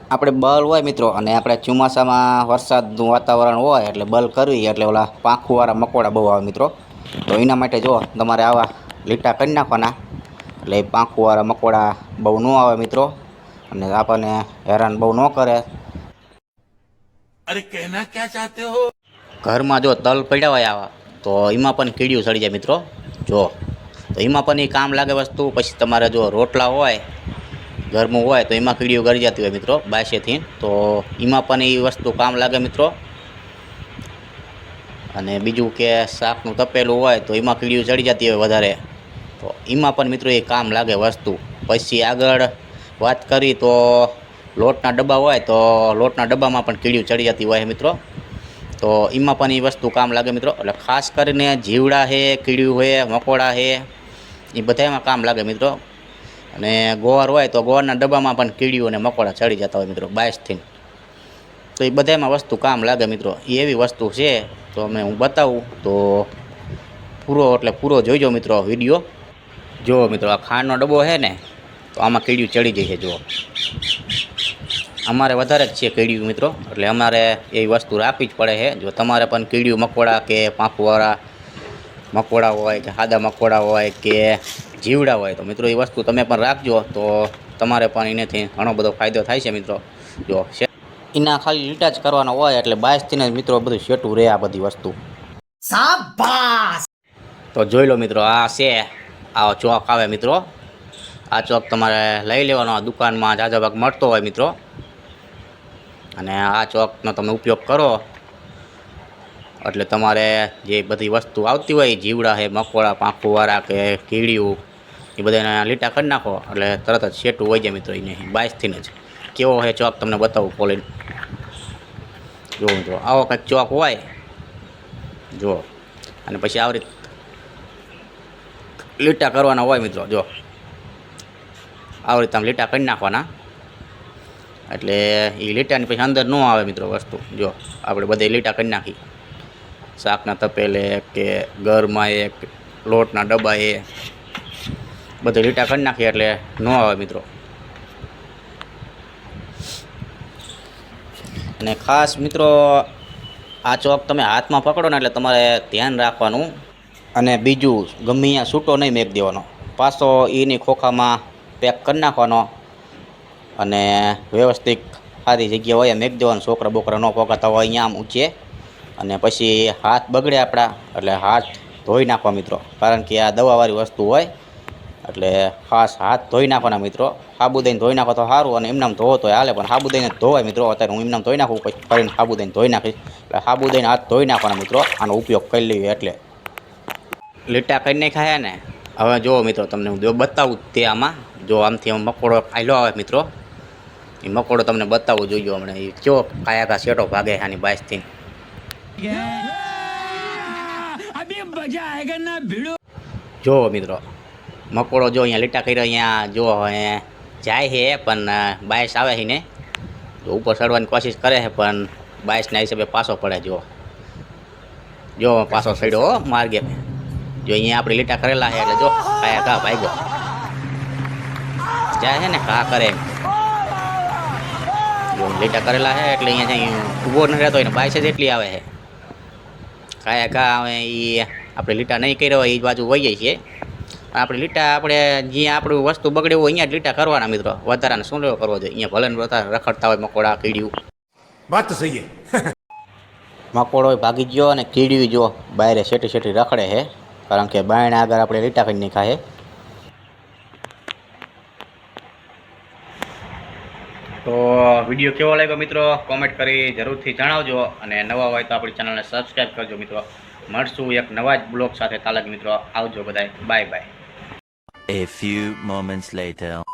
આપણે બલ હોય મિત્રો અને આપણે ચોમાસામાં વરસાદનું વાતાવરણ હોય એટલે બલ કરવી એટલે ઓલા પાંખુંવાળા મકોડા બહુ આવે મિત્રો. તો એના માટે જો તમારે આવા લીટા કરી નાખવાના એટલે પાંખુંવાળા મકોડા બહુ ન આવે મિત્રો અને આપણને હેરાન બહુ ન કરે. અરે કહેના ક્યાં ચાહતે હો. ઘરમાં જો તલ પડ્યા હોય આવા તો એમાં પણ કીડીયું સડી જાય મિત્રો. જો તો એમાં પણ એ કામ લાગે વસ્તુ. પછી તમારે જો રોટલા હોય ગરમું હોય તો એમાં કીડીઓ ગળી જતી હોય મિત્રો બાસેથી, તો એમાં પણ એ વસ્તુ કામ લાગે મિત્રો. અને બીજું કે શાકનું તપેલું હોય તો એમાં કીડીઓ ચડી જતી હોય વધારે, તો એમાં પણ મિત્રો એ કામ લાગે વસ્તુ. પછી આગળ વાત કરી તો લોટના ડબ્બા હોય તો લોટના ડબ્બામાં પણ કીડીઓ ચડી જતી હોય મિત્રો. તો એમાં પણ એ વસ્તુ કામ લાગે મિત્રો. એટલે ખાસ કરીને જીવડા છે, કીડીયું છે, મકોડા છે, એ બધામાં કામ લાગે મિત્રો. અને ગોળ હોય તો ગોળના ડબ્બામાં પણ કીડીઓ અને મકોડા ચડી જતા હોય મિત્રો બાયસથી. તો એ બધામાં વસ્તુ કામ લાગે મિત્રો. એ એવી વસ્તુ છે તો અમે હું બતાવું તો પૂરો જોઈજો મિત્રો વિડીયો. જુઓ મિત્રો આ ખાંડનો ડબ્બો છે ને, તો આમાં કીડીયું ચડી જાય છે. જુઓ અમારે વધારે જ છે કીડીયું મિત્રો, એટલે અમારે એવી વસ્તુ રાખવી જ પડે છે. જો તમારે પણ કીડીયું મકોડા કે પાંખવાળા મકોડા હોય કે સાદા મકોડા હોય કે જીવડા હોય તો મિત્રો એ વસ્તુ તમે પણ રાખજો, તો તમારે પણ એનાથી ઘણો બધો ફાયદો થાય છે મિત્રો. જો એના ખાલી લીટા જ કરવાનો હોય એટલે 22થી જ મિત્રો બધું સેટું રહે આ બધી વસ્તુ. શાબાશ. તો જોઈ લો મિત્રો, આ છે આવો ચોક આવે મિત્રો. આ ચોક તમારે લઈ લેવાનો આ દુકાનમાં જાજા ભાગ મળતો હોય મિત્રો. અને આ ચોકનો તમે ઉપયોગ કરો એટલે તમારે જે બધી વસ્તુ આવતી હોય જીવડા છે, મકોડા, પાંખુંવાળા કે કીડીયું, એ બધાને લીટા કરી નાખો એટલે તરત જ સેટું હોય જાય મિત્રો. એને 22થી જ કેવો છે ચોક તમને બતાવું ખોલીને. જો મિત્રો આવો કંઈક ચોક હોય જો, અને પછી આવી રીતે લીટા કરવાના હોય મિત્રો. જો આવી રીતે આમ લીટા કરી નાખવાના એટલે એ લીટાની પછી અંદર ન આવે મિત્રો વસ્તુ. જો આપણે બધે લીટા કરી નાખી, શાકના તપેલે કે ઘરમાં એક લોટના ડબ્બા એ બધે લીટા કરી નાખીએ એટલે ન આવે મિત્રો. અને ખાસ મિત્રો આ ચોક તમે હાથમાં પકડો ને એટલે તમારે ધ્યાન રાખવાનું. અને બીજું ગમે અહીંયા છૂટો નહીં મેક દેવાનો, પાછો એની ખોખામાં પેક કરી નાખવાનો અને વ્યવસ્થિત સારી જગ્યા હોય મેક દેવાનો. છોકરા બોકરા ન પકડતા હોય અહીંયા આમ ઊંચે. અને પછી હાથ બગડે આપણા એટલે હાથ ધોઈ નાખવા મિત્રો, કારણ કે આ દવાવાળી વસ્તુ હોય એટલે ખાસ હાથ ધોઈ નાખવાના મિત્રો. સાબુ દઈને ધોઈ નાખો તો સારું, અને એમનામ ધોવો તો હાલે પણ સાબુ દઈને ધોવાય મિત્રો. અત્યારે હું એમનામ ધોઈ નાખું પછી ફરીને સાબુ દઈને ધોઈ નાખીશ. એટલે સાબુ દઈને હાથ ધોઈ નાખવાના મિત્રો આનો ઉપયોગ કરી લઈએ એટલે. લીટા કરી નાખ્યા ને, હવે જુઓ મિત્રો તમને હું જો બતાવું તે આમાં. જો આમથી આમ મકોડો આયલો આવે મિત્રો, એ મકોડો તમને બતાવવું જોઈએ હમણાં. એ કેવો કાયા સેટો ભાગે આની 22થી. જો મિત્રો મકોડો જો અહીંયા લીટા કર્યા અહીંયા જો જાય છે, પણ 22 આવે છે ને તો ઉપર ચડવાની કોશિશ કરે છે પણ 22ના હિસાબે પાછો પડે. જો પાછો ચડ્યો માર્ગે. જો અહીંયા આપણે લીટા કરેલા છે એટલે જો કાયા ઘા ભાગ્યો જાય છે ને, ઘા કરે જો લીટા કરેલા છે એટલે અહીંયા ઊભો ન રહેતો હોય ને 22 જ એટલી આવે છે. કાયા ઘા આવે એ આપણે લીટા નહીં કર્યા હોય એ બાજુ વહી જાય છે. આપણે લીટા આપણે જ્યાં આપણું વસ્તુ બગડે હોય અહીંયા જ લીટા કરવાના મિત્રો. વધારાને શું લેવો કરવો જોઈએ? અહીંયા ભલે વધારે રખડતા હોય મકોડા કીડીયું. વાત તો સહી હે. મકોડો ભાગી ગયો અને કીડીયું જો બહાર શેટી શેટી રખડે છે, કારણ કે બાયણે આગળ આપણે લીટા કરી નાખ્યા છે. તો વિડીયો કેવો લાગ્યો મિત્રો કોમેન્ટ કરી જરૂરથી જણાવજો, અને નવા હોય તો આપણી ચેનલને સબસ્ક્રાઈબ કરજો મિત્રો. મળશું એક નવા જ બ્લોગ સાથે. તાલક મિત્રો આવજો બધાય, bye bye. A few moments later.